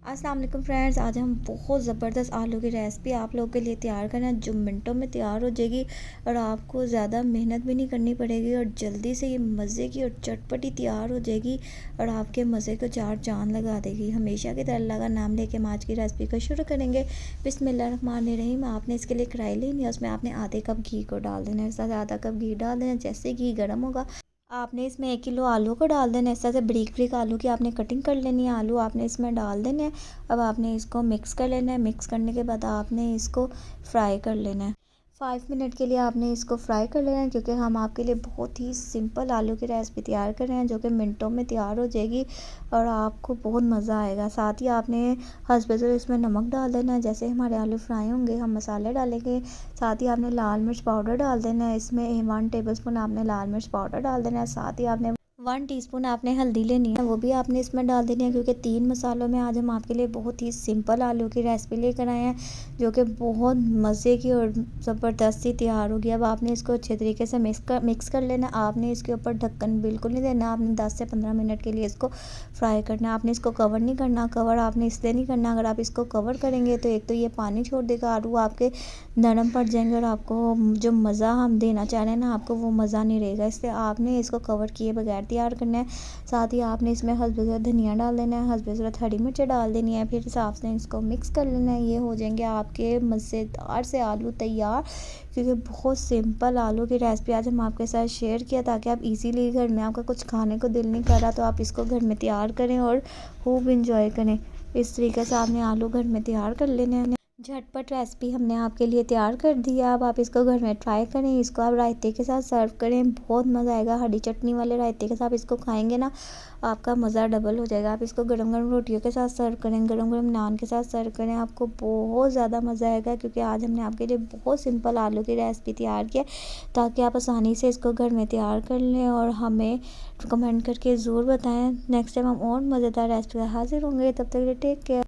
अस्सलाम वालेकुम फ्रेंड्स। आज हम बहुत ज़बरदस्त आलू की रेसिपी आप लोगों के लिए तैयार करना है जो मिनटों में तैयार हो जाएगी और आपको ज़्यादा मेहनत भी नहीं करनी पड़ेगी और जल्दी से ये मज़े की और चटपटी तैयार हो जाएगी और आपके मज़े को चार चांद लगा देगी। हमेशा की तरह अल्लाह का नाम लेके हम आज की रेसिपी को शुरू करेंगे। बिस्मिल्लाहिर्रहमानिर्रहीम। आपने इसके लिए कढ़ाई लेनी है, उसमें आपने आधे कप घी को डाल देना है। इसका आधा कप घी डाल देना। जैसे घी गर्म होगा आपने इसमें 1 किलो आलू को डाल देना है। इस तरह से बारीक बारीक आलू की आपने कटिंग कर लेनी है। आलू आपने इसमें डाल देना है। अब आपने इसको मिक्स कर लेना है। मिक्स करने के बाद आपने इसको फ्राई कर लेना है। 5 मिनट के लिए आपने इसको फ्राई कर लेना है क्योंकि हम आपके लिए बहुत ही सिंपल आलू की रेसिपी तैयार कर रहे हैं जो कि मिनटों में तैयार हो जाएगी और आपको बहुत मज़ा आएगा। साथ ही आपने हस्बे ज़रूर इसमें नमक डाल देना है। जैसे हमारे आलू फ्राई होंगे हम मसाले डालेंगे। साथ ही आपने लाल मिर्च पाउडर डाल देना है। इसमें 1 टेबलस्पून आपने लाल मिर्च पाउडर डाल देना है। साथ ही आपने 1 टीस्पून आपने हल्दी लेनी है, वो भी आपने इसमें डाल देनी है क्योंकि 3 मसालों में आज हम आपके लिए बहुत ही सिंपल आलू की रेसिपी लेकर आए हैं जो कि बहुत मज़े की और ज़बरदस्त सी तैयार होगी। अब आपने इसको अच्छे तरीके से मिक्स कर लेना। आपने इसके ऊपर ढक्कन बिल्कुल नहीं देना। आपने 10 से 15 मिनट के लिए इसको फ्राई करना। आपने इसको कवर नहीं करना। कवर आपने इसलिए नहीं करना, अगर आप इसको कवर करेंगे तो एक तो ये पानी छोड़ देगा, आलू आपके नरम पड़ जाएंगे और आपको जो मज़ा हम देना चाह रहे हैं ना आपको वो मज़ा नहीं रहेगा। इसलिए आपने इसको कवर किए बगैर तैयार करना है। साथ ही आपने इसमें हल्दी ज़रा धनिया डाल देना है, हल्दी ज़रा हरी मिर्चें डाल देनी है। फिर साफ से इसको मिक्स कर लेना है। ये हो जाएंगे आपके मज़ेदार से आलू तैयार क्योंकि बहुत सिंपल आलू की रेसिपी आज हम आपके साथ शेयर किया ताकि आप इजीली घर में आपका कुछ खाने को दिल नहीं कर रहा तो आप इसको घर में तैयार करें और खूब इंजॉय करें। इस तरीके से आपने आलू घर में तैयार कर लेने हैं। झटपट रेसिपी हमने आपके लिए तैयार कर दी है। अब आप इसको घर में ट्राई करें। इसको आप रायते के साथ सर्व करें, बहुत मज़ा आएगा। हरी चटनी वाले रायते के साथ इसको खाएंगे ना आपका मज़ा डबल हो जाएगा। आप इसको गरम गरम रोटियों के साथ सर्व करें, गरम गरम नान के साथ सर्व करें, आपको बहुत ज़्यादा मज़ा आएगा क्योंकि आज हमने आपके लिए बहुत सिंपल आलू की रेसिपी तैयार की है ताकि आप आसानी से इसको घर में तैयार कर लें और हमें कमेंट करके ज़रूर बताएँ। नेक्स्ट टाइम हम और मज़ेदार रेसिपी हाजिर होंगे। तब तक टेक केयर।